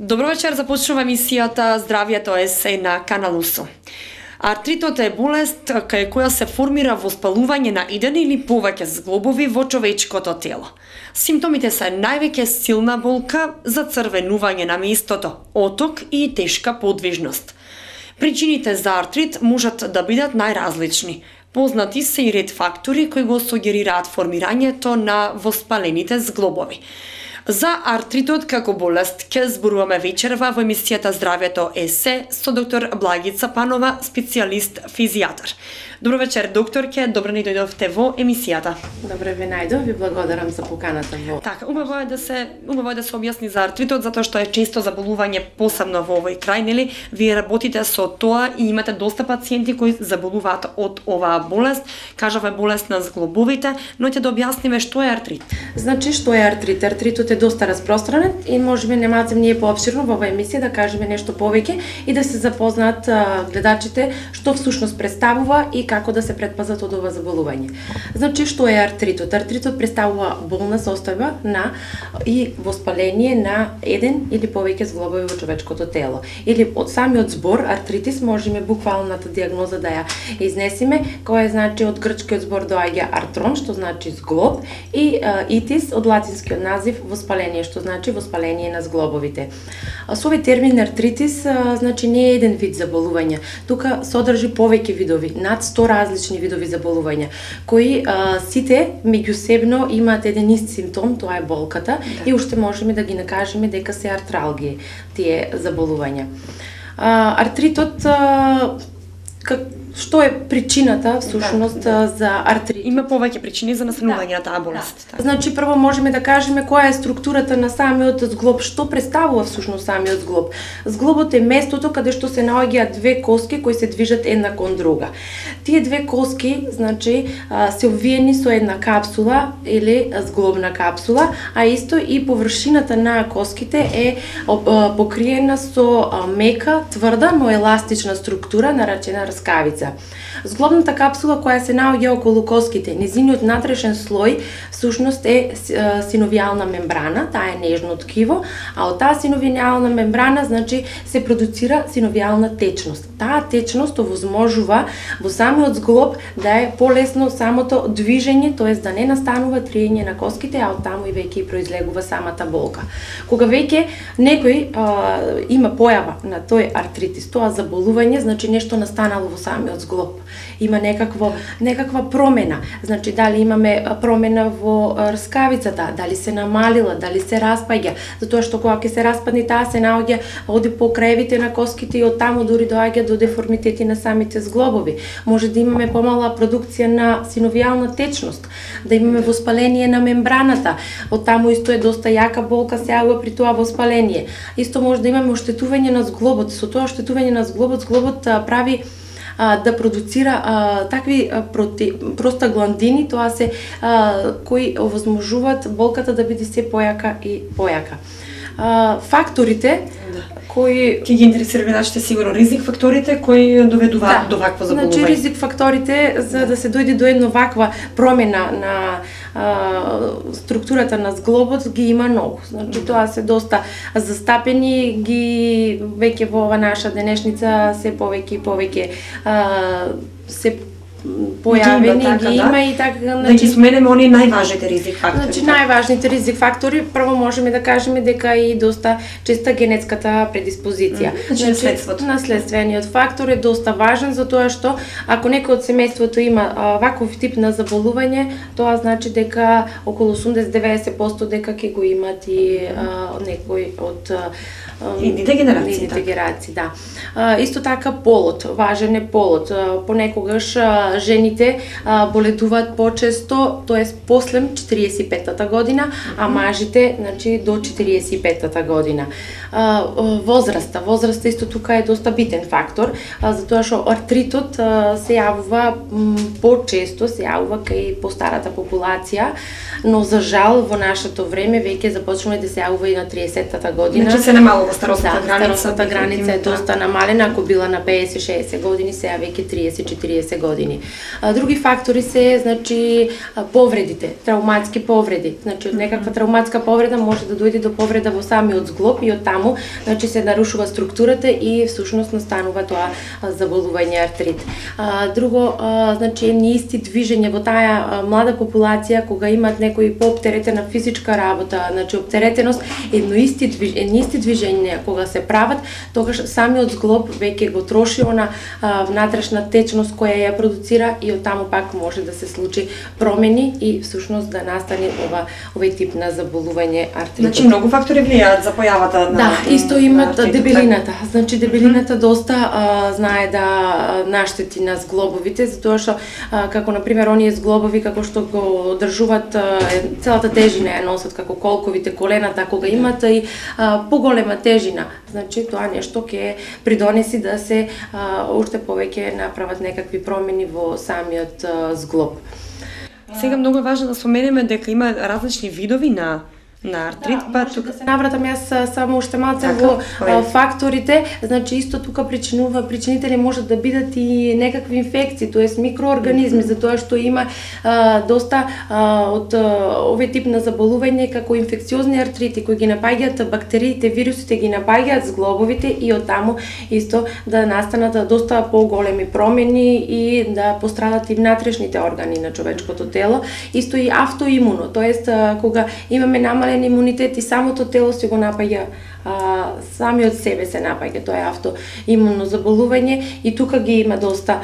Добро вечер, започнува емисијата Здравјето есе на Канал УСО. Артритот е болест кај која се формира воспалување на еден или повеќе зглобови во човечкото тело. Симптомите се највеќе силна болка, зацрвенување на местото, оток и тешка подвижност. Причините за артрит можат да бидат најразлични. Познати се и ред фактори кои го сугерираат формирањето на воспалените зглобови. За артритот како болест ќе зборуваме вечерва во емисијата Здравјето есе со доктор Благица Панова, специјалист физијатар. Добро вечер, докторке, добро ни дојдовте во емисијата. Добре ве најдов, ви благодарам за поканата во. Така, убаво е да се објасни за артритот затоа што е често заболување, посебно во овој крај, нели? Вие работите со тоа и имате доста пациенти кои заболуваат од оваа болест. Кажаве болест на зглобовите, но ќе да објасниме што е артрит. Значи, што е артрит? Артритот е доста распространет и можеби немате ние поопширно во оваа емисија да кажеме нешто повеќе и да се запознаат гледачите што всушност представува и како да се претпазат од ова заболување. Значи, што е артритот? Артритот представува болна состојба на и воспаление на еден или повеќе зглобови во човечкото тело. Или од самиот збор артритис можеме буквалната дијагноза да ја изнесиме, која значи од грчкиот збор доаѓа артрон, што значи зглоб, и итис од латинскиот назив воспаление, што значи воспаление на зглобовите. Со овој термин артритис значи не е еден вид заболување, тука содржи повеќе видови, над 100 различни видови заболувања, кои сите меѓусебно имаат еден ист симптом, тоа е болката, и уште можеме да ги накажеме дека се артралгии тие заболувања. Артритот што е причината всушност за артрит? Има повеќе причини за настанување на таа болест. Значи прво можеме да кажеме која е структурата на самиот зглоб, што представува всушност самиот зглоб. Зглобот е местото каде што се наоѓаат две коски кои се движат една кон друга. Тие две коски, значи, се обвиени со една капсула или зглобна капсула, а исто и површината на коските е покриена со мека, тврда, но еластична структура наречена раскавица. Зглобната капсула која се наоѓа околу коските, низиниот натрешен слој всушност е синовијална мембрана, таа е нежно ткиво, а од таа синовијална мембрана значи се продуцира синовијална течност. Таа течност овозможува во самиот зглоб да е полесно самото движење, тоест да не настанува триење на коските, а оттаму и веќе произлегува самата болка. Кога веќе некој има појава на тој артритис, тоа заболување, значи нешто настанало во самиот зглоб. Има некаква промена. Значи дали имаме промена во раскавицата, дали се намалила, дали се распаѓа, затоа што кога ќе се распадне таа се наоѓа оди по краевите на коските и оттаму дури доаѓа до деформитети на самите зглобови. Може да имаме помала продукција на синовијална течност, да имаме воспаление на мембраната, оттаму исто е доста јака болка се јавува при тоа воспаление. Исто може да имаме оштетување на зглобот. Со тоа оштетување на зглобот прави да продуцира такви простагландини, тоа се кои овозможуваат болката да биде се појака и појака. Факторите кои ќе ги интересира нашите сигурно ризик факторите кои доведуваат до вакво заболување. Значи ризик факторите за да се дојде до една ваква промена на структурата на зглобот ги има многу. Значи тоа се доста застапени, ги веќе во ова наша денешница се повеќе и повеќе се појавени, ги има и така, значи да ги споменеме оние најважните ризик фактори. Значи најважните ризик фактори прво можеме да кажеме дека и доста честа генетската предиспозиција. Значи наследствениот фактор е доста важен затоа што ако некој од семејството има ваков тип на заболување, тоа значи дека околу 80-90% дека ќе го имат и некој од идните генерации, да. Исто така полот, важен е полот. Понекогаш жените боледуваат почесто, тоест после 45-та година, а мажите, значи до 45-та година. Возраста исто тука е доста битен фактор, затоа што артритот се јавува почесто, се јавува кај постарата популација, но за жал во нашето време веќе започнува да се јавува и на 30-та година. Значи се намалува старосната граница. Старосната граница е доста намалена, ако била на 50-60 години, сега веќе 30-40 години. заболување. Други фактори се, значи, повредите, травматски повреди. Значи, од некаква травматска повреда може да дојде до повреда во самиот зглоб и од таму, значи, се нарушува структурата и всушност настанува тоа заболување артрит. Друго, значи, неисти движење во таа млада популација кога имаат некои пооптеретена физичка работа, значи оптеретеност, неисти движења кога се прават, тогаш самиот зглоб веќе го троши она внатрешна течност која ја продуцира и од таму пак може да се случи промени и всушност да настане овој тип на заболување артрит. Значи многу фактори влијаат за појавата на Да, исто имат дебелината. Значи дебелината доста знае да наштети на зглобовите, затоа што како на пример оние зглобови како што го одржуваат целата тежина ја носат како колковите колената кога имат и поголема тежина. Значи тоа нешто ќе придонеси да се уште повеќе направат некакви промени во самиот зглоб. Сега многу е важно да споменеме дека има различни видови на артрит, па тука да се навратам јас само уште малце во факторите, значи исто тука причинители можат да бидат и некакви инфекции, тоест микроорганизми, затоа што има доста од овој тип на заболување како инфекциозни артрити кои ги напаѓаат бактериите, вирусите ги напаѓаат зглобовите и од таму исто да настанат доста поголеми промени и да пострадат и внатрешните органи на човечкото тело, исто и автоимуно, тоест кога имаме намален имунитет и самото тело се го напаѓа, самиот себе се напаѓа, тоа е автоимунно заболување и тука ги има доста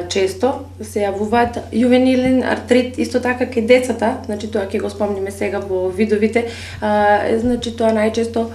често, се јавуваат јувенилен артрит, исто така кај децата, значи тоа ќе го спомниме сега во видовите, значи тоа најчесто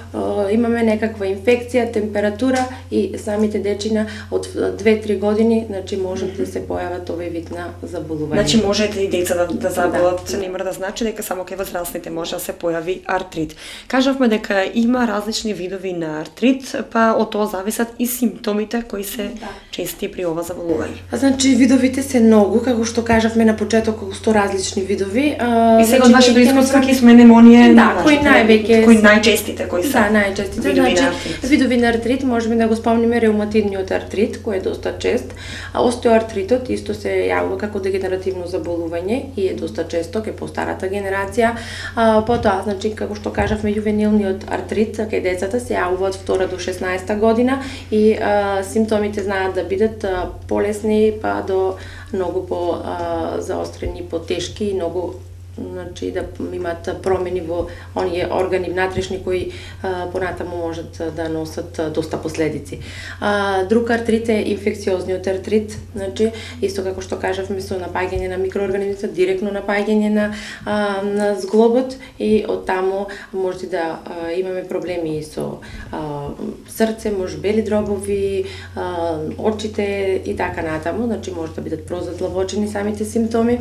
имаме некаква инфекција, температура и самите дечина од 2-3 години, значи можат да се појават овој вид на заболување. Значи можете и деца да заболат, не мора да значи дека само кај возрастните може да се појави артрит. Кажавме дека има различни видови на артрит, па од тоа зависат и симптомите кои се чести при ова заболување. Значи видовите се многу, како што кажавме на почеток, 100 различни видови. И сега од вашето искуство ќе сменеме оние кои највеќе кои најчестите кои се. Да, најчестите. Значи видови на артрит можеме да го спомниме реуматидниот артрит, кој е доста чест, а остеоартритот исто се јавува како дегенеративно заболување и е доста често кај постарата генерација. Потоа, значи како што кажавме јувенилниот артрит кај децата се јавува од 2 до 16 година и симптомите знаат да бидат полесни па до многу по заострени, потешки и многу, значи да имаат промени во оние органи внатрешни кои понатаму можат да носат доста последици. Друг артрит е инфекциозниот артрит, значи исто како што кажавме со напаѓање на микроорганизмите, директно напаѓање на зглобот и од таму може да имаме проблеми со срце, може бели дробови, очите и така натаму, значи може да бидат прозадлабочени самите симптоми.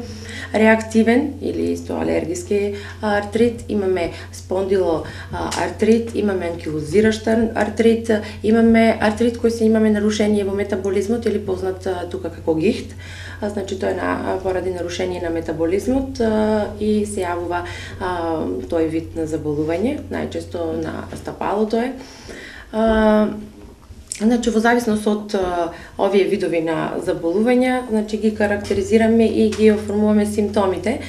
Реактивен или алергиски артрит, имаме спондило артрит, имаме анкилозиращ артрит, имаме артрит кој се имаме нарушение во метаболизмот или познат тука како гихт. Значи тоа е поради нарушение на метаболизмот и се јавува тој вид на заболување, најчесто на стапалото е. Значи, во зависност од овие видови на заболувања, значи ги карактеризираме и ги оформуваме симптомите,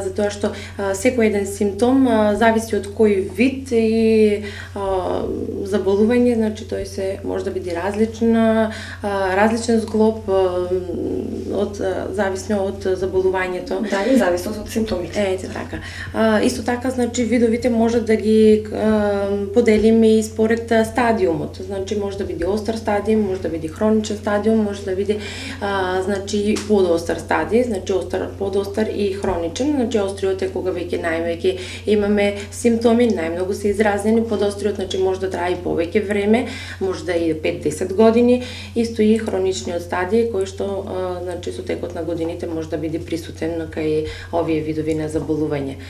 затоа што секој еден симптом зависи од кој вид и заболување, значи тој се може да биде различен зглоб зависно од заболувањето. Да, и зависност од симптомите. Ете така. Исто така, значи видовите може да ги поделиме и според стадиумот. Значи може да биде остар стадиум, може да биде хроничен стадиум, може да биде значи подостар стадij, значи подостар и хроничен. Значи остриот е кога веќе имаме симптоми, најмногу се изразени, подостриот значи може да трае и повеќе време, може да и 5-10 години, исто и хроничниот стадij кој што значи со текот на годините може да биде присутен кај овие видови на заболување.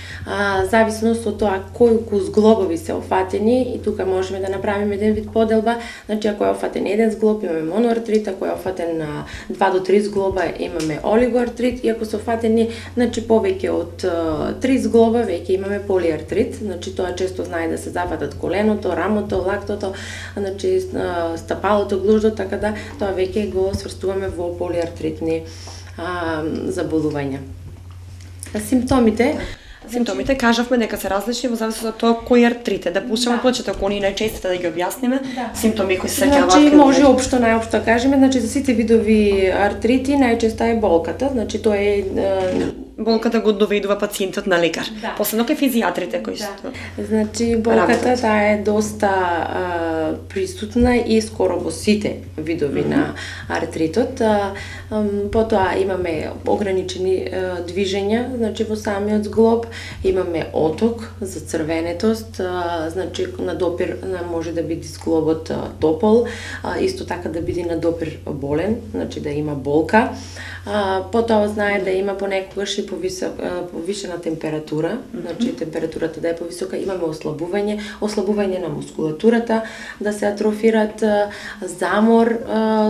Зависност од тоа колку зглобови се офатени, и тука можеме да направиме еден вид поделба, значи ако е офатен еден зглоб имаме моноартрит, ако е офатен 2 до 3 зглоба имаме олигоартрит, и ако се офатени значи повеќе од 3 зглоба веќе имаме полиартрит, значи тоа често знае да се зафатат коленото, рамото, лактото, значи стапалото, глуждот, така да тоа веќе го сврстуваме во полиартритни заболувања. Симптомите Симптомите кажавме дека се различни во зависност од тоа кој артрит е. Да пушаме почеток, они најчесто да ги објасниме, симптоми кои се сеќаваат. Значи може најопшто кажеме, значи за сите видови артрити најчесто е болката, значи тоа е болката го доведува пациентот на лекар. Последно кај физијатрите кои што значи болката таа е доста присутна и скоро во сите видови на артритот. Потоа имаме ограничени движења, значи во самиот зглоб, имаме оток за црвенетост, значи на допир може да биде зглобот топол, исто така да биде на допир болен, значи да има болка. Потоа знае да има понекогаш и повишена температура, значи температурата да е повисока, имаме ослабување на мускулатурата, да се атрофират, замор,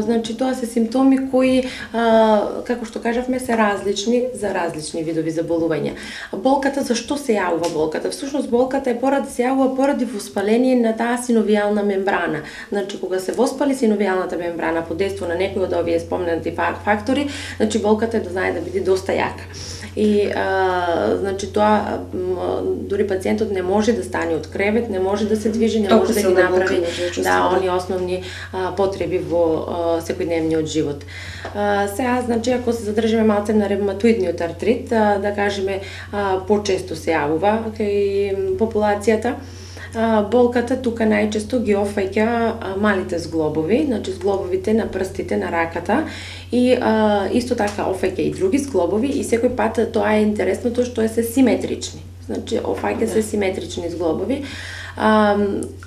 значи тоа се симптоми кои, како што кажавме, се различни за различни видови заболувања. Болката, зашто се јавува болката? Всушност болката се јавува поради воспаление на таа синовијална мембрана. Значи кога се воспали синовијалната мембрана под дејство на некој од овие спомнати фактори, значи болката е да знае да биде доста јака. И значи тоа дури пациентот не може да стане од кревет, не може да се движи, не може да ги направи они основни потреби во секојдневниот живот. Сега, значи, ако се задржиме малце на ревматоидниот артрит, да кажеме почесто се јавува кај популацијата. Болката тука најчесто ги офаќа малите зглобови, значи зглобовите на прстите на раката и исто така офаќа и други зглобови и секој пат тоа е интересното што се симетрични. Значи офаќа се симетрични зглобови.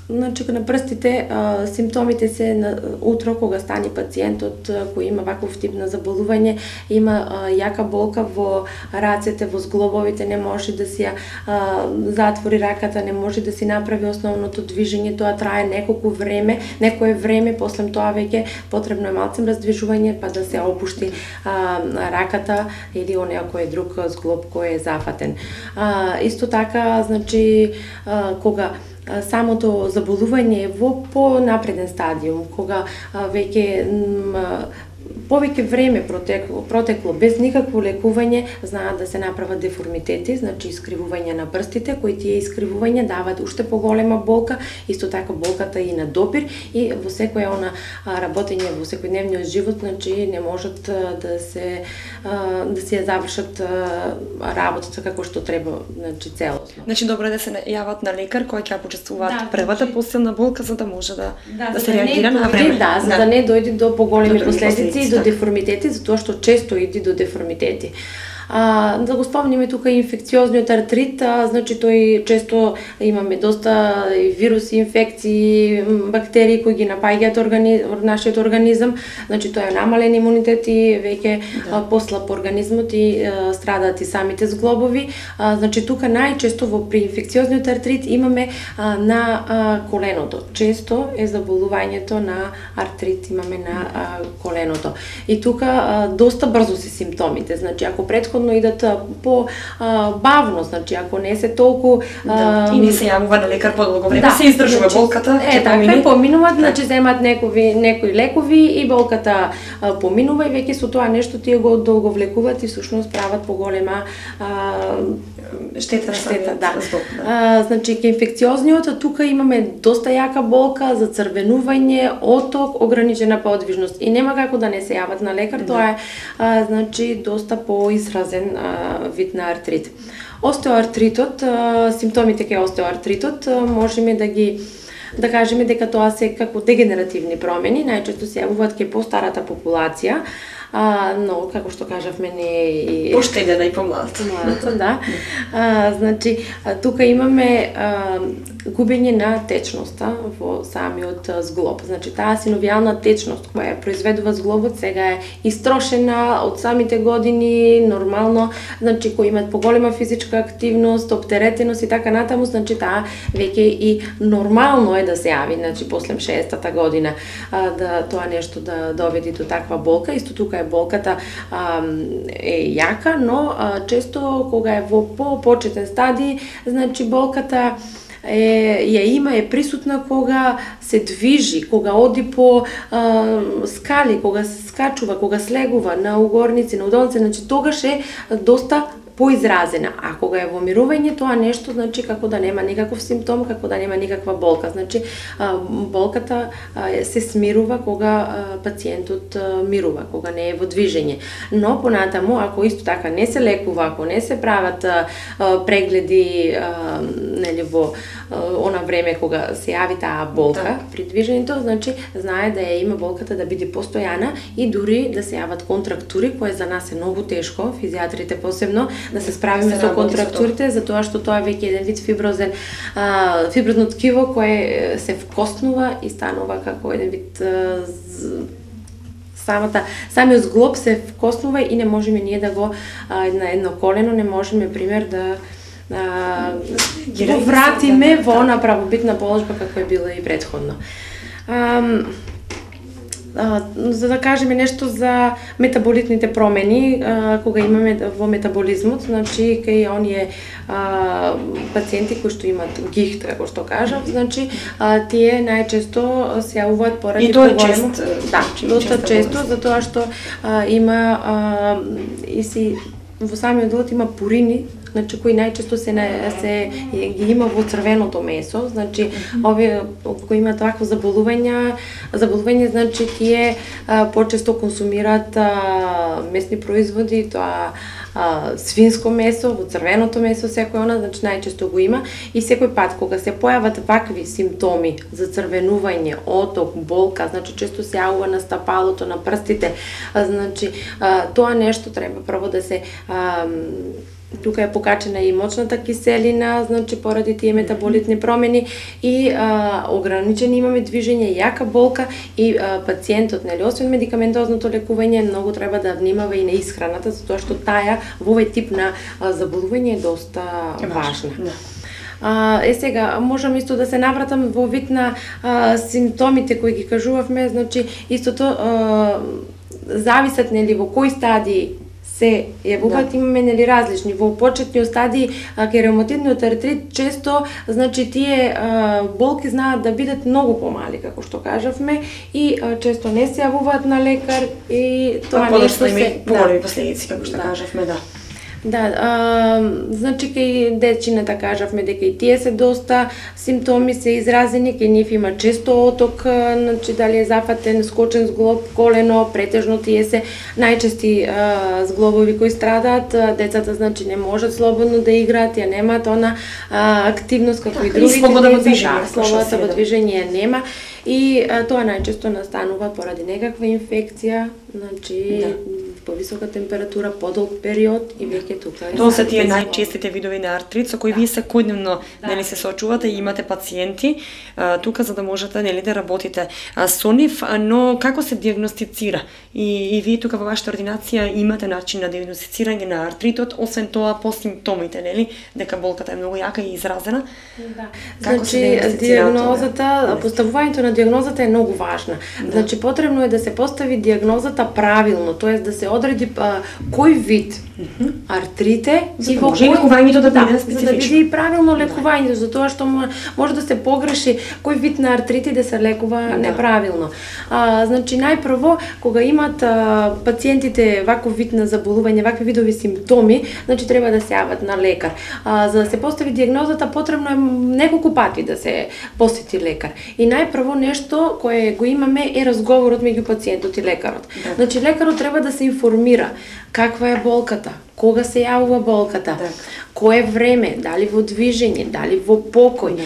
Значи на прстите симптомите се на утро кога стане пациентот кој има ваков тип на заболување, има јака болка во рацете, во зглобовите, не може да си затвори раката, не може да си направи основното движење, тоа трае некое време, после тоа веќе потребно е малцем раздвижување па да се опушти раката или онеа кој е друг зглоб кој е зафатен. Исто така, значи кога самото заболување е во понапреден стадиум, кога веќе повеќе време протекло без никакво лекување, знаат да се направат деформитети, значи искривување на прстите, кои тие искривувања даваат уште поголема болка, исто така болката и на допир и во секоја работење во секојдневниот живот, значи не можат да се ја завршат работата како што треба, значи целосно. Значи добро е да се јават на лекар кој ќе почувствуваат првата посилна болка за да може да се реагира на време. За да не дојде до поголеми последици и до деформитети, затоа што често иди до деформитети. Да го спомниме тука инфекциозниот артрит, значи тој често имаме доста вируси, инфекции, бактерии кои ги напаѓаат нашиот организам, значи тоа е намален имунитет и веќе послаб организмот и страдаат и самите зглобови. Значи тука најчесто при инфекциозниот артрит имаме на коленото. Често е заболувањето на артрит имаме на коленото. И тука доста брзо се симптомите. Значи ако претходно идат по бавно, значи ако не се толку и не се јавува на лекар подолго време, се издржува болката, така поминуваат, значи земат некои лекови и болката поминува и веќе со тоа нешто тие го долговлекуваат и всушност прават поголема штета, значи ке инфекциозниот тука имаме доста јака болка, зацрвенување, оток, ограничена подвижност и нема како да не се јават на лекар, тоа е значи доста поизразен вид на артрит. Остеоартритот, симптомите кај остеоартритот можеме да кажеме дека тоа се како дегенеративни промени, најчесто се јавуваат кај постарата популација, но како што кажавме не и поштедена и помладата. Да. Значи тука имаме губење на течноста во самиот зглоб. Значи таа синовијална течност која произведува зглобот сега е истрошена од самите години, нормално, значи кои имаат поголема физичка активност, оптеретеност и така натаму, значи таа веќе и нормално е да се јави, значи после 60-та година да тоа нешто да доведе до таква болка. Исто тука е болката е јака, но често кога е во почетен стадий, значи болката ја има, е присутна кога се движи, кога оди по скали, кога се скачува, кога слегува на угорници, на удолници, значи тогаш е доста поизразена. А кога е во мирување, тоа нешто, значи како да нема никаков симптом, како да нема никаква болка. Значи болката се смирува кога пациентот мирува, кога не е во движење. Но понатаму, ако исто така не се лекува, ако не се прават прегледи нели во она време кога се јави таа болка при движењето, значи знае да ја има болката да биде постојана и дури да се јават контрактури, кое за нас е многу тешко, физијатрите посебно, да се справиме со контрактурите, затоа што тоа е веќе еден вид фиброзно ткиво кое се вкоснува и станува како еден вид самиот зглоб се вкоснува и не можеме ние да го на едно колено не можеме пример да го вратиме во она правобитна положба како е била и претходно. За да кажеме нешто за метаболитните промени, кога имаме во метаболизмот, значи кај оние пациенти кои што имат гихт, како што кажав, значи тие најчесто се јавуваат поради поголемо. Да, доста често, затоа што има и си во самиот делот има пурини, значи кои најчесто ги има во црвеното месо, значи овие кои имаат такво заболување, значи тие почесто консумираат месни производи, тоа свинско месо, во црвеното месо секој она, значи најчесто го има и секој пат кога се појават вакви симптоми за црвенување, оток, болка, значи често се јавува на стапалото, на прстите, значи тоа нешто треба прво да се тука е покачена и мочната киселина, значи поради тие метаболитни промени и ограничени имаме движење, јака болка и пациентот, нели, освен медикаментозното лекување, многу треба да внимава и на исхраната, затоа што таа во овој тип на заболување е доста важна. Сега, можам исто да се навратам во вид на симптомите кои ги кажувавме, значи истото зависат, нели, во кои стадии се јавуваат, имаме нели различни. Во почетниот стадии кај реуматидниот артрит често, значи тие болки знаат да бидат многу помали, како што кажавме, и често не се јавуваат на лекар и тоа нешто се поголеми последици, како што кажавме, да. Да, значи кај дечината кажавме дека и тие се доста симптоми се изразени, кај нив има често оток, значи дали е зафатен скочен зглоб, колено, претежно тие се најчести зглобови кои страдаат, децата значи не можат слободно да играат, ја немаат она активност како и другите деца, слободата во движење нема и тоа најчесто настанува поради некаква инфекција, значи повисока температура, подолг период и веќе тука е. Тоа се тие најчестите видови на артрит со кои вие секојдневно нели се соочувате и имате пациенти тука за да можете нели да работите со нив, но како се диагностицира? И вие тука во вашата ординација имате начин на диагностицирање на артритот, освен тоа по симптомите, нели, дека болката е многу јака и изразена. Да. Значи диагнозата, поставувањето на диагнозата е многу важна. Да. Значи потребно е да се постави диагнозата правилно, тоест да се одреди кој вид артрите и во кој лекувањето да биде специфично. За да биде и правилно лекување, затоа што може да се погреши кој вид на артрити да се лекува неправилно. Значи најпрво кога имат пациентите ваков вид на заболување, вакви видови симптоми, значи треба да се јават на лекар. За да се постави диагнозата потребно е неколку пати да се посети лекар. И најпрво нешто кое го имаме е разговорот меѓу пациентот и лекарот. Значи лекарот треба да се информира каква е болката, кога се јавува болката, кое време, дали во движење, дали во покој.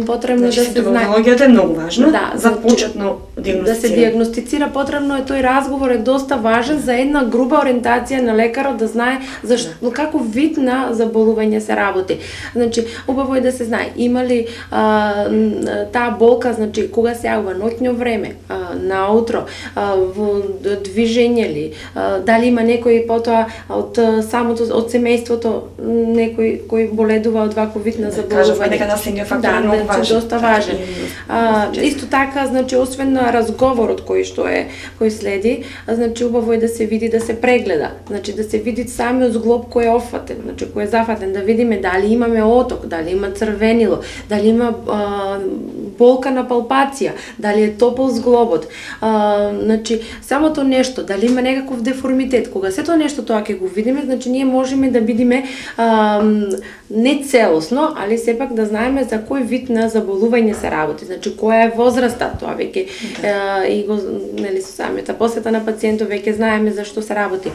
Потребно да се знае. Симптомологијата е многу важна за почетно диагностицирање. Да се диагностицира, потребно е тој разговор е доста важен за една груба ориентација на лекарот да знае зашто каков вид на заболување се работи. Значи, убаво е да се знае има ли таа болка, значи кога се јавува ноќно време, наутро, во движење ли, дали има некој потоа од самото од семејството некој кој боледува од ваков вид на заболување. Кажавме дека наследниот фактор е многу важен. Доста важен. Исто така, значи освен на разговорот кој следи, значи убаво е да се види, да се прегледа, значи да се види самиот зглоб кој е офатен, значи кој е зафатен, да видиме дали имаме оток, дали има црвенило, дали има болка на палпација, дали е топол зглобот. Значи самото нешто, дали има некаков деформитет, кога сето нешто тоа ќе го видиме, значи ние можеме да бидиме не целосно, али сепак да знаеме за кој вид на заболување се работи, значи која е возраста, тоа веќе и го нели со самата посета на пациентот веќе знаеме за што се работи.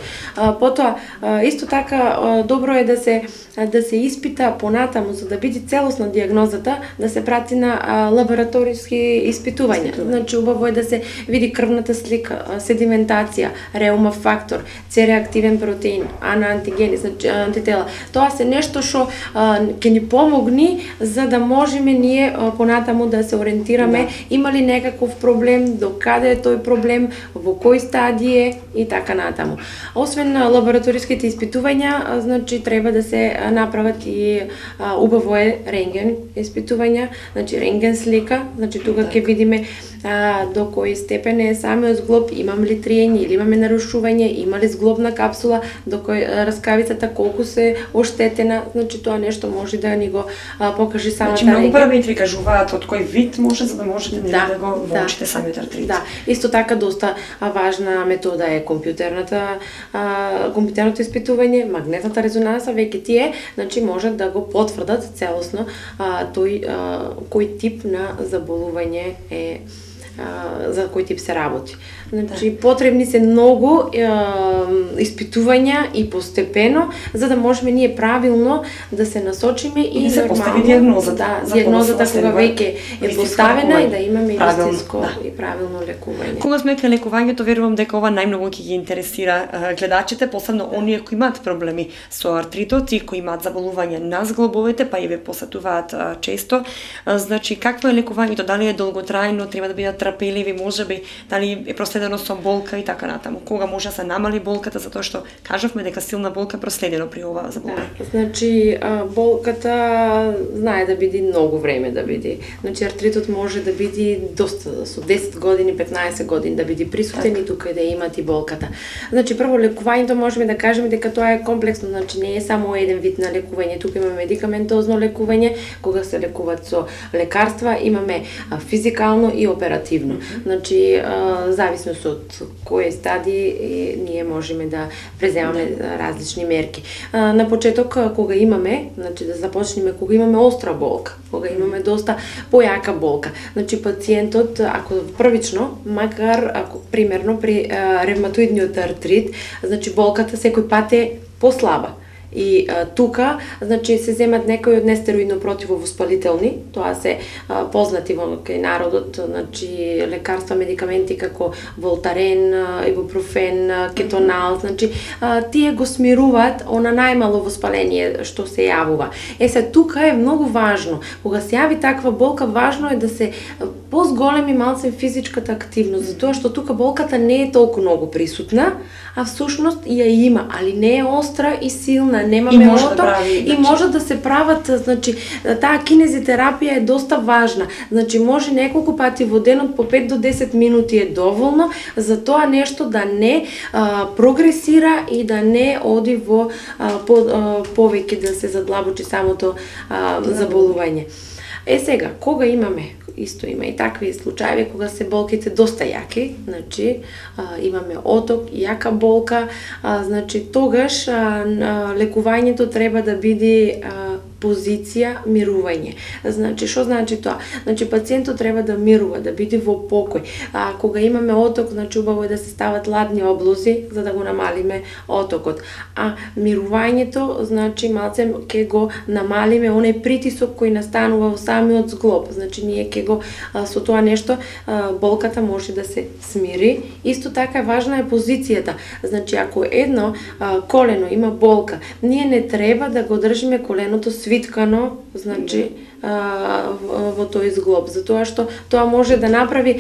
Потоа исто така добро е да се испита понатаму за да биде целосна дијагнозата, да се прати на лабораториски испитувања. Значи убаво е да се види крвната слика, седиментација, реума фактор, С-реактивен протеин, антигени, значи антитела. Тоа се нешто што ќе ни помогни за да можеме ние понатаму да се ориентираме има ли некаков проблем, до каде е тој проблем, во кој стадија е и така натаму. Освен лабораториските испитувања, значи треба да се направат и убаво е рентген испитувања, значи рентген слика, значи тука ќе видиме до кој степен е самиот зглоб, имам ли триење или имаме нарушување, има ли зглобна капсула, до кој раскавицата колку се оштетена, значи тоа нешто може да ни го покаже самата рентген. Значи многу параметри кажуваат од кој вид може за да можете да го научите самиот артрит. Да, исто така доста важна метода е компјутерното испитување, магнетната резонанса, веќе тие, значи можат да го потврдат целосно тој кој тип на заболување е за кој тип се работи. Значи потребни се многу испитувања и постепено за да можеме ние правилно да се насочиме и да се постави дијагнозата. Дијагнозата кога веќе е поставена и да имаме истинско и правилно лекување. Кога сме кај лекувањето, верувам дека ова најмногу ќе ги интересира гледачите, посебно оние кои имаат проблеми со артритот и кои имаат заболување на зглобовите, па и ве посетуваат често. Значи какво е лекувањето? Дали е долготрајно, треба да бидат трпеливи, можеби дали е проследено со болка и така натаму. Кога може да се намали болката, затоа што кажавме дека силна болка е проследено при ова заболување. Значи болката знае да биде многу време да биде. Значи артритот може да биде доста со 10 години, 15 години да биде присутен и тука да имат и болката. Значи прво лекувањето можеме да кажеме дека тоа е комплексно, значи не е само еден вид на лекување. Тука имаме медикаментозно лекување, кога се лекуваат со лекарства, имаме физикално и оперативно. Значи зависно од кој стадии ние можеме да преземаме различни мерки. На почеток кога имаме, значи да започнеме кога имаме остра болка, кога имаме доста појака болка. Значи пациентот ако првично, макар ако примерно при ревматоидниот артрит, значи болката секој пат е послаба. И тука, значи, се земат некои од нестероидно противовоспалителни, тоа се познати во кај народот, значи, лекарства, медикаменти како волтарен, ибупрофен, кетонал, значи, тие го смируваат она најмало воспаление што се јавува. Се, тука е многу важно, кога се јави таква болка, важно е да се позголеми малце физичката активност, затоа што тука болката не е толку многу присутна, а всушност ја има, али не е остра и силна, немаме оток и може да се прават, значи таа кинезитерапија е доста важна. Значи може неколку пати во денот по 5 до 10 минути е доволно за тоа нешто да не прогресира и да не оди во повеќе да се задлабочи самото заболување. Сега, кога имаме, исто има и такви случаи, кога се болките доста јаки, значи имаме оток, јака болка, значи тогаш лекувањето треба да биде позиција мирување. Значи, што значи тоа? Значи, пациентот треба да мирува, да биде во покој. Кога имаме оток, значи, убаво е да се стават ладни облози, за да го намалиме отокот. Мирувањето, значи, малце ќе го намалиме оној притисок кој настанува во самиот зглоб. Значи, ние ќе го, со тоа нешто, болката може да се смири. Исто така важна е позицијата. Значи, ако едно колено има болка, ние не треба да го држиме коленото свиткано, значи, во тој зглоб, затоа што тоа може да направи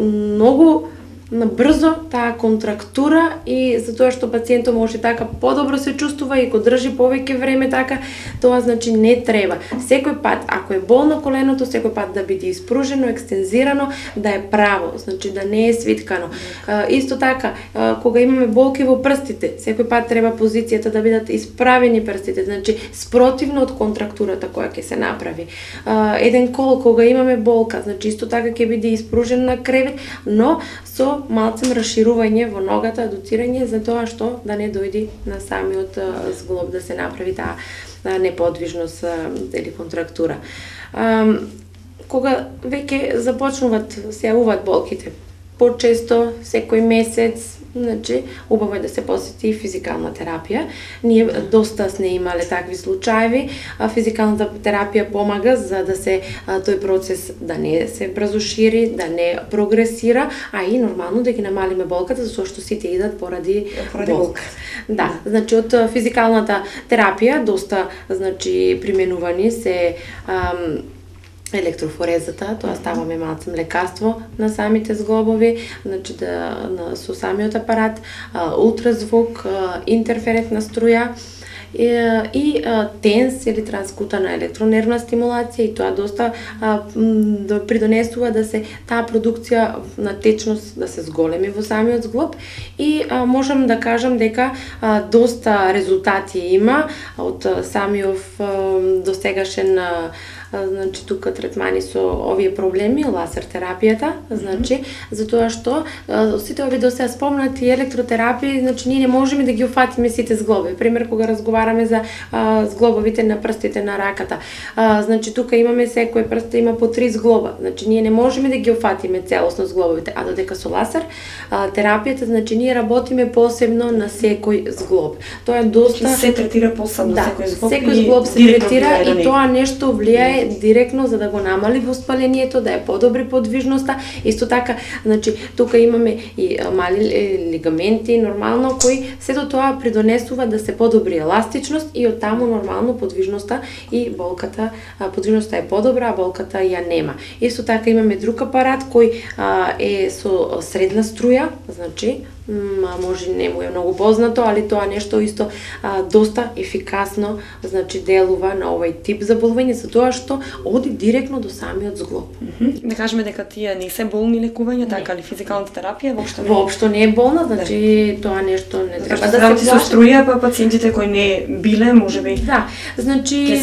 многу брзо таа контрактура и затоа што пациентот може така подобро се чувствува и го држи повеќе време така, тоа значи не треба. Секој пат, ако е болно коленото, секој пат да биде испружено, екстензирано, да е право, значи да не е свиткано. Исто така, кога имаме болки во прстите, секој пат треба позицијата да бидат исправени прстите, значи спротивно од контрактурата која ќе се направи. Еден кол кога имаме болка, значи исто така ќе биде испружен на кревет, но со малцем расширување во ногата, дотирање за тоа што да не дојди на самиот зглоб да се направи таа неподвижност или контрактура. Кога веќе започнуваат се јавуваат болките, почесто секој месец, значи убаво е да се посети физикална терапија. Ние доста сме имале такви случаи. Физикалната терапија помага за да се тој процес да не се брзо шири, да не прогресира, а и нормално да ги намалиме болката, затоа што сите идат поради болка. Да, значи од физикалната терапија доста значи применувани се електрофорезата, тоа ставаме малцем лекарство на самите зглобови, значи со самиот апарат, ултразвук, интерферентна струја и тенс или транскутана електронервна стимулација, и тоа доста придонесува да се таа продукција на течност да се зголеми во самиот зглоб, и можам да кажам дека доста резултати има од самиот досегашен значи тука третмани со овие проблеми, лазер терапијата, значи затоа што сите овие до сега спомнати електротерапии, значи ние не можеме да ги уфатиме сите зглоби. Пример кога разговараме за зглобовите на прстите на раката. Значи тука имаме секој прст има по 3 зглоба. Значи ние не можеме да ги уфатиме целосно зглобовите, а додека со лазер терапијата, значи ние работиме посебно на секој зглоб. Тоа е доста се третира посебно секој зглоб. Секој зглоб се третира и тоа нешто влијае директно за да го намали воспалението, да е подобри подвижноста. Исто така, значи тука имаме и мали лигаменти нормално кои сето тоа придонесува да се подобри еластичност и оттаму нормално подвижноста и болката, подвижноста е подобра, а болката ја нема. Исто така имаме друг апарат кој е со средна струја, значи може не му е многу познато, али тоа нешто исто доста ефикасно, значи делува на овој тип заболување, затоа што оди директно до самиот зглоб. Да кажеме дека тие не се болни лекувања, така ли физикалната терапија воопшто не е болна, значи тоа нешто не треба да се со струја, па пациентите кои не биле, можеби да, значи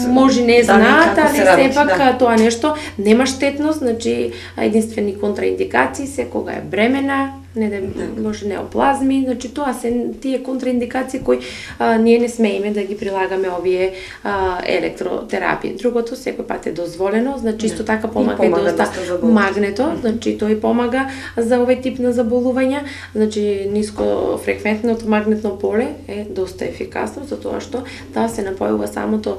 може не знаат, али сепак тоа нешто нема штетност, значи единствени контраиндикации се кога е бремена, може неоплазми, значи тоа се тие контраиндикации кои ние не смееме да ги прилагаме овие електротерапии. Другото секој пат е дозволено, значи исто така помага и доста магнето, значи тој помага за овој тип на заболувања, значи ниско фреквентното магнетно поле е доста ефикасно затоа што таа се напојува самото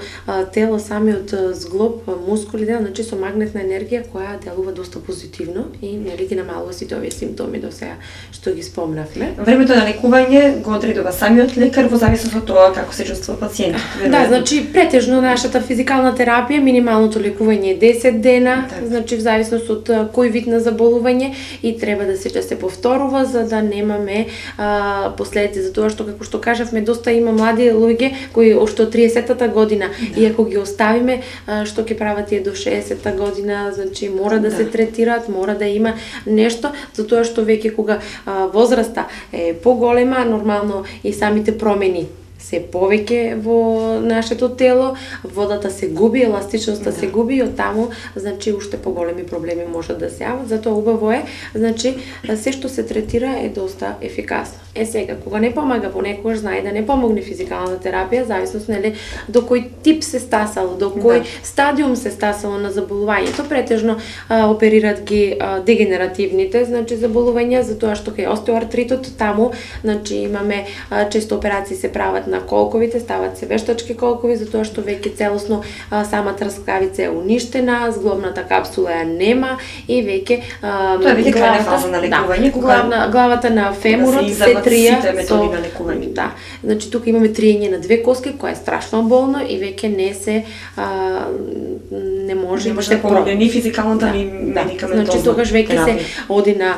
тело, самиот зглоб, мускули, значи со магнетна енергија која делува доста позитивно и нели ги намалува сите овие симптоми до сега што ги спомнавме. Времето на лекување го одредува самиот лекар во зависност од тоа како се чувствува пациентот. Да, значи претежно нашата физикална терапија минималното лекување е 10 дена, значи во зависност од кој вид на заболување и треба да се повторува за да немаме последици, затоа што како што кажавме доста има млади луѓе кои уште од 30-та година и ако ги оставиме што ќе прават тие до 60-та година, значи мора да се третираат, мора да има нешто, затоа што веќе кога возраста е поголема, нормално и самите промени се повеќе во нашето тело, водата се губи, еластичноста се губи и оттаму, значи уште поголеми проблеми можат да се јават, затоа убаво е, значи се што се третира е доста ефикасно. Сега, кога не помага понекогаш, знае да не помогне физикалната терапија, зависност нели до кој тип се стасало, до кој стадиум се стасало на заболувањето, претежно оперират ги дегенеративните, значи заболувања, затоа што кај остеоартритот таму, значи имаме често операции се прават на на колковите, стават се вештачки колкови, затоа што веќе целосно самата раскавица е уништена, зглобната капсула ја нема и веќе тоа е веќе крајна фаза на лекување, главата на фемурот се трија со лекување. Да. Значи тука имаме триење на две коски, која е страшно болно и веќе не може да се помогне ни физикалната ни медикаментозна. Значи тогаш веќе се оди на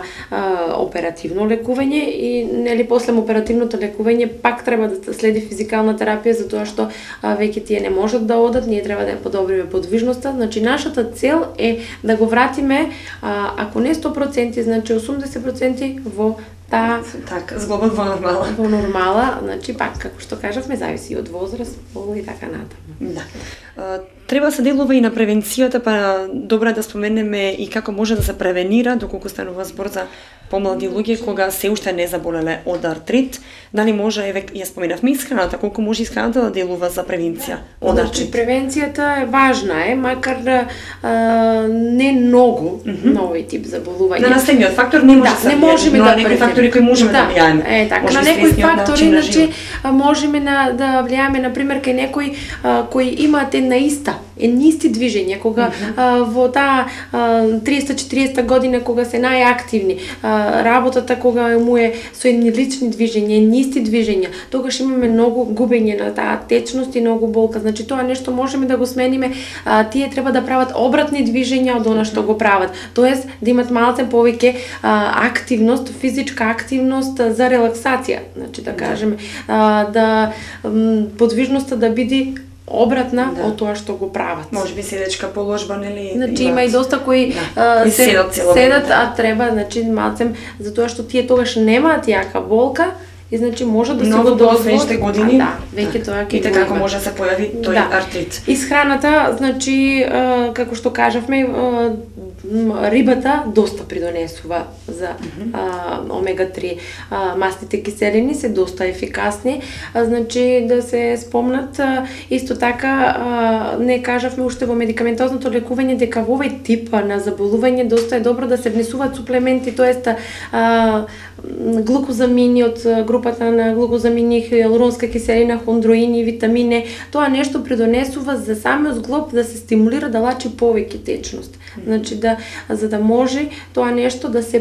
оперативно лекување и нели после оперативното лекување пак треба да следи физикална терапија затоа што веќе тие не можат да одат, ние треба да ја подобриме подвижноста. Значи нашата цел е да го вратиме ако не 100%, значи 80% во зглобот во нормала. Во нормала, значи пак како што кажавме, зависи од возраст, пол и така натаму. Да. Треба се делува и на превенцијата, па добро да споменеме и како може да се превенира доколку станува збор за помлади луѓе кога се уште не заболеле од артрит. Дали може, ја споменавме исхраната, колку може исхраната да делува за превенција од артрит? Значи превенцијата е важна, макар не многу на овој тип заболување. На наследниот фактор не може не можеме да некои фактори кои можеме да влијаеме. На некои фактори, значи можеме да влијаеме например кај некои кои имаат една исти движења, кога во таа 30-40 година кога се најактивни, работата кога му е со едни лични движења, исти движења, тогаш имаме многу губење на таа течност и многу болка. Значи тоа нешто можеме да го смениме, тие треба да прават обратни движења од она што го прават. Тоест да имат малце повеќе активност, физичка активност за релаксација, значи да кажеме, да подвижноста да биде обратна од тоа што го прават. Може би седечка положба, нели? Значи има и доста кои седат, треба, значи малцем, затоа што тие тогаш немаат јака болка, и значи може да се го дозволат години. Веќе тоа ќе и како може да се појави тој артрит. Исхраната, значи како што кажавме, рибата доста придонесува за омега 3 масните киселини, се доста ефикасни, значи да се спомнат исто така не кажавме уште во медикаментозното лекување дека во овој тип на заболување доста е добро да се внесуваат суплементи, тоест глукозамини од групата на глукозамини, хиалуронска киселина, хондроини, витамини, тоа нешто придонесува за самиот зглоб да се стимулира да лачи повеќе течност. Значи за да може тоа нешто да се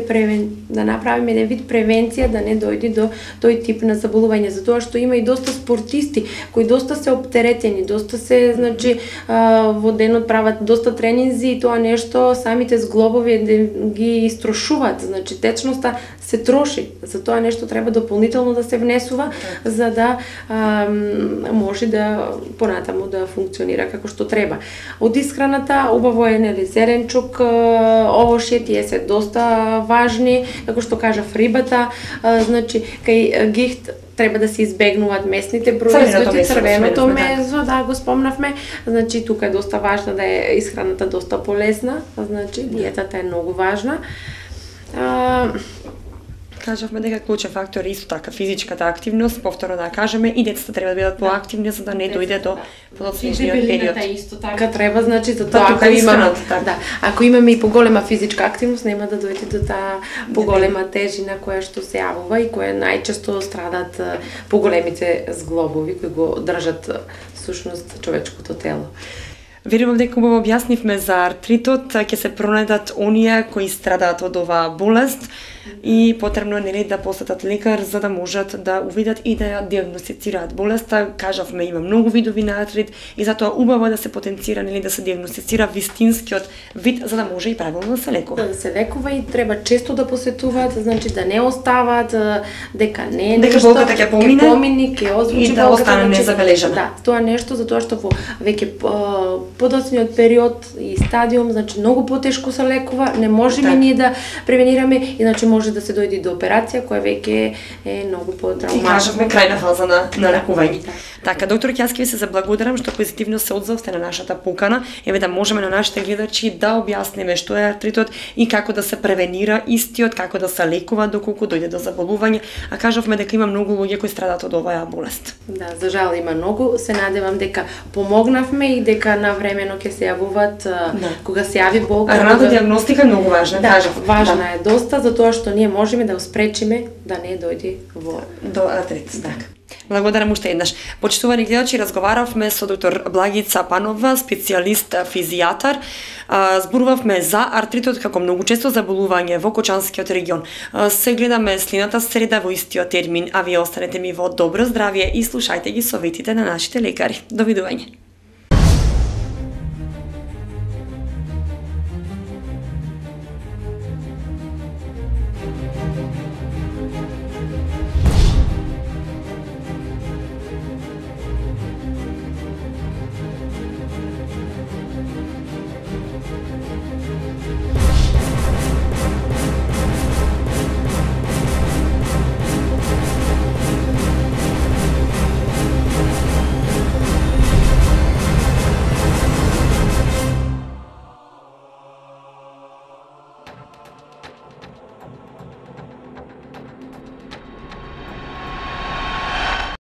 да направиме еден вид превенција да не дојде до тој тип на заболување, затоа што има и доста спортисти кои доста се оптеретени, доста се значи во денот прават доста тренинзи и тоа нешто самите зглобови ги истрошуваат, значи течноста се троши, за тоа нешто треба дополнително да се внесува за да може да понатаму да функционира како што треба. Од исхраната убаво е нели зеленчук, овошје, тие се доста важни, како што кажав рибата, значи кај гихт треба да се избегнуваат месните производи, црвеното месо, да го спомнавме, значи тука е доста важно да е исхраната доста полесна, значи диетата е многу важна. Кажавме дека клучен фактор е исто така физичката активност, повторно да кажеме, и децата треба да бидат поактивни за да не дојде до подоцнежниот период. И исто така треба, значи за тоа ако имаме ако имаме и поголема физичка активност, нема да дојде до таа поголема тежина која што се јавува и која најчесто страдат поголемите зглобови кои го држат всушност човечкото тело. Верувам дека убаво објаснивме за артритот, ќе се пронајдат оние кои страдаат од оваа болест и потребно е нели да посетат лекар за да можат да увидат и да ја диагностицираат болеста. Кажавме има многу видови на артрит и затоа убаво е да се потенцира нели да се диагностицира вистинскиот вид за да може и правилно да се лекува. Да се лекува и треба често да посетуваат, значи да не остават дека не е дека болката ќе помине, ќе озвучи и да остане незабележана. Да, тоа нешто затоа што во веќе подоцниот период и стадиум, значи многу потешко се лекува, не можеме ние да превенираме и значи може да се дојде до операција која веќе е многу потрауматична. И кажавме крајна фаза на лекување. Така, доктор Ќаски, ви се заблагодарам што позитивно се одзовте на нашата покана, еве да можеме на нашите гледачи да објасниме што е артритот и како да се превенира истиот, како да се лекува доколку дојде до заболување, а кажавме дека има многу луѓе кои страдаат од оваа болест. Да, за жал има многу, се надевам дека помогнавме и дека навремено ќе се јавуваат кога се јави болка. Раната диагностика е многу важна, кажав. Важна е доста затоа што ние можеме да го спречиме да не дојде до артрит. Така. Благодарам уште еднаш. Почитувани гледачи, разговаравме со доктор Благица Панова, специјалист физијатар. Зборувавме за артритот како многу често заболување во Кочанскиот регион. Се гледаме следната среда во истиот термин, а вие останете ми во добро здравје и слушајте ги советите на нашите лекари. Довидување.